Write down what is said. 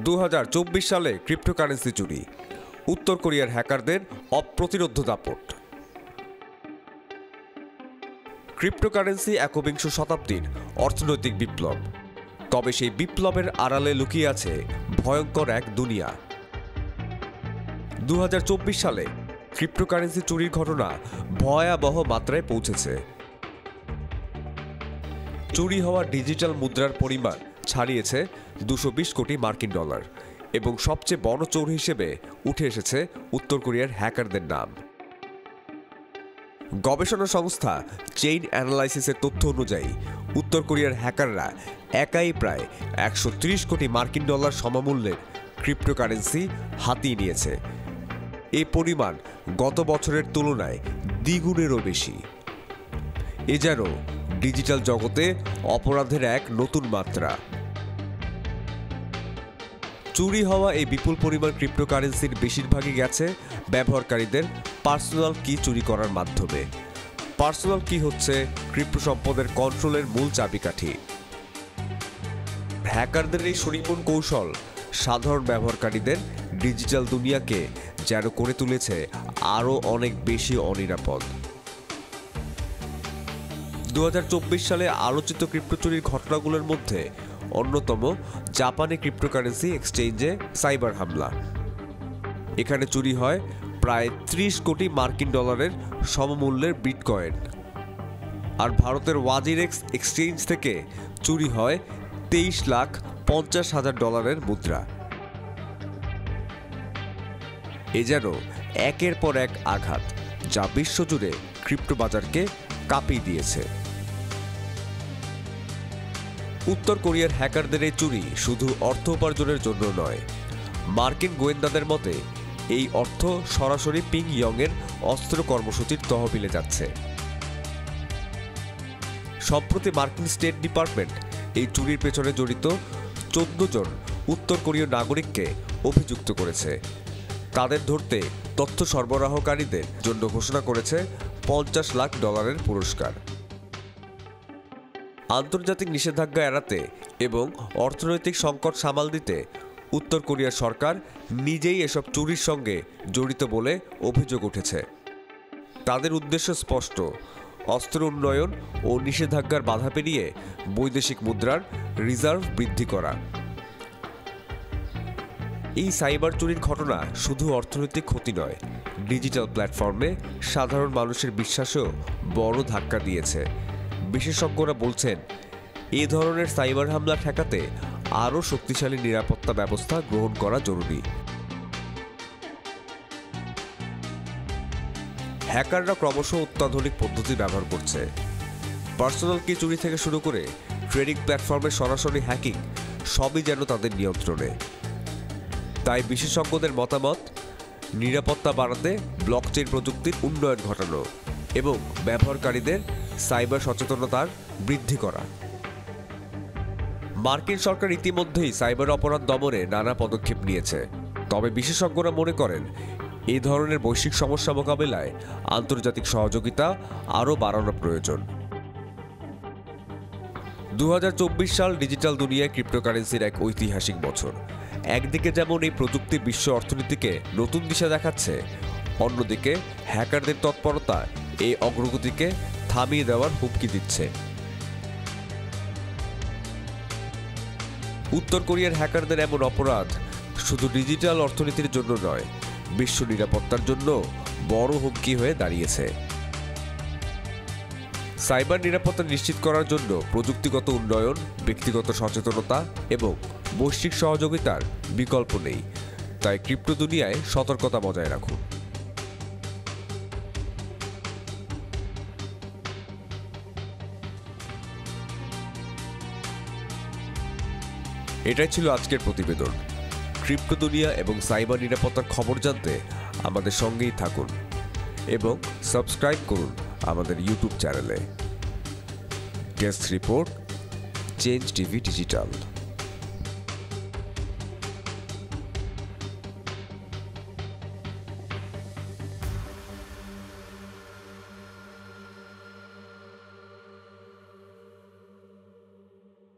2024 সালে ক্রিপ্টোকারেন্সি চুরি, উত্তর কোরিয়ার হ্যাকারদের অপ্রতিরোধ্য দাপট। ক্রিপ্টোকারেন্সি একবিংশ শতাব্দীর অর্থনৈতিক বিপ্লব, তবে সেই বিপ্লবের আড়ালে লুকিয়ে আছে ভয়ঙ্কর এক দুনিয়া। 2024 সালে ক্রিপ্টোকারেন্সি চুরির ঘটনা ভয়াবহ মাত্রায় পৌঁছেছে। চুরি হওয়া ডিজিটাল মুদ্রার পরিমাণ ছাড়িয়েছে 220 কোটি মার্কিন ডলার এবং সবচেয়ে বড় চোর হিসেবে উঠে এসেছে উত্তর কোরিয়ার হ্যাকারদের নাম। গবেষণা সংস্থা চেইন অ্যানালাইসিসের তথ্য অনুযায়ী উত্তর কোরিয়ার হ্যাকাররা একাই প্রায় 130 কোটি মার্কিন ডলার সমমূল্যের ক্রিপ্টোকারেন্সি হাতিয়ে নিয়েছে। এই পরিমাণ গত বছরের তুলনায় দ্বিগুণেরও বেশি। এ যেন ডিজিটাল জগতে অপরাধের এক নতুন মাত্রা। চুরি হওয়া এই বিপুল পরিমাণ ক্রিপ্টোকারেন্সির বেশিরভাগই গেছে ব্যবহারকারীদের পার্সোনাল কি চুরি করার মাধ্যমে। পার্সোনাল কি হচ্ছে ক্রিপ্টো সম্পদের কন্ট্রোলের মূল চাবিকাঠি। হ্যাকারদের এই সুনিপুণ কৌশল সাধারণ ব্যবহারকারীদের ডিজিটাল দুনিয়াকে যেন করে তুলেছে আরও অনেক বেশি অনিরাপদ। 2024 সালে আলোচিত ক্রিপ্টো চুরির ঘটনাগুলোর মধ্যে অন্যতম জাপানি ক্রিপ্টোকারেন্সি এক্সচেঞ্জে সাইবার হামলা। এখানে চুরি হয় প্রায় 30 কোটি মার্কিন ডলারের সমমূল্যের বিটকয়েন। আর ভারতের ওয়াজিরেক্স এক্সচেঞ্জ থেকে চুরি হয় 23,50,000 ডলারের মুদ্রা। এ যেন একের পর এক আঘাত, যা বিশ্বজুড়ে ক্রিপ্টো বাজারকে কাঁপিয়ে দিয়েছে। উত্তর কোরিয়ার হ্যাকারদের এই চুরি শুধু অর্থ উপার্জনের জন্য নয়। মার্কিন গোয়েন্দাদের মতে এই অর্থ সরাসরি পিংইয়ংয়ের অস্ত্র কর্মসূচির তহবিলে যাচ্ছে। সম্প্রতি মার্কিন স্টেট ডিপার্টমেন্ট এই চুরির পেছনে জড়িত 14 জন উত্তর কোরীয় নাগরিককে অভিযুক্ত করেছে। তাদের ধরতে তথ্য সরবরাহকারীদের জন্য ঘোষণা করেছে $50 লাখ পুরস্কার। আন্তর্জাতিক নিষেধাজ্ঞা এড়াতে এবং অর্থনৈতিক সংকট সামাল দিতে উত্তর কোরিয়ার সরকার নিজেই এসব চুরির সঙ্গে জড়িত বলে অভিযোগ উঠেছে। তাদের উদ্দেশ্য স্পষ্ট: অস্ত্র উন্নয়ন ও নিষেধাজ্ঞার বাধা পেরিয়ে বৈদেশিক মুদ্রার রিজার্ভ বৃদ্ধি করা। এই সাইবার চুরির ঘটনা শুধু অর্থনৈতিক ক্ষতি নয়, ডিজিটাল প্ল্যাটফর্মে সাধারণ মানুষের বিশ্বাসেও বড় ধাক্কা দিয়েছে। বিশেষজ্ঞরা বলছেন, এ ধরনের সাইবার হামলা ঠেকাতে আরও শক্তিশালী নিরাপত্তা ব্যবস্থা গ্রহণ করা জরুরি। হ্যাকাররা ক্রমশ অত্যাধুনিক পদ্ধতি ব্যবহার করছে। পার্সোনাল কি চুরি থেকে শুরু করে ট্রেডিং প্ল্যাটফর্মে সরাসরি হ্যাকিং, সবই যেন তাদের নিয়ন্ত্রণে। তাই বিশেষজ্ঞদের মতামত, নিরাপত্তা বাড়াতে ব্লকচেইন প্রযুক্তির উন্নয়ন ঘটানো এবং ব্যবহারকারীদের সাইবার সচেতনতার বৃদ্ধি করা। মার্কিন সরকার ইতিমধ্যেই সাইবার অপরাধ দমনে নানা পদক্ষেপ নিয়েছে, তবে বিশেষজ্ঞরা মনে করেন এই ধরনের বৈশ্বিক সমস্যা মোকাবিলায় আন্তর্জাতিক সহযোগিতা আরও বাড়ানো প্রয়োজন। 2024 সাল ডিজিটাল দুনিয়ায় ক্রিপ্টোকারেন্সির এক ঐতিহাসিক বছর। একদিকে যেমন এই প্রযুক্তি বিশ্ব অর্থনীতিকে নতুন দিশা দেখাচ্ছে, অন্যদিকে হ্যাকারদের তৎপরতা এই অগ্রগতিকে থামিয়ে দেওয়ার হুমকি দিচ্ছে। উত্তর কোরিয়ার হ্যাকারদের এমন অপরাধ শুধু ডিজিটাল অর্থনীতির জন্য নয়, বিশ্ব নিরাপত্তার জন্য বড় হুমকি হয়ে দাঁড়িয়েছে। সাইবার নিরাপত্তা নিশ্চিত করার জন্য প্রযুক্তিগত উন্নয়ন, ব্যক্তিগত সচেতনতা এবং বৈশ্বিক সহযোগিতার বিকল্প নেই। তাই ক্রিপ্টো দুনিয়ায় সতর্কতা বজায় রাখুন। এটাই ছিল আজকের প্রতিবেদন। ক্রিপ্টো দুনিয়া এবং সাইবার নিরাপত্তার খবর জানতে আমাদের সঙ্গেই থাকুন এবং সাবস্ক্রাইব করুন আমাদের ইউটিউব চ্যানেলে। Desk report, change TV digital.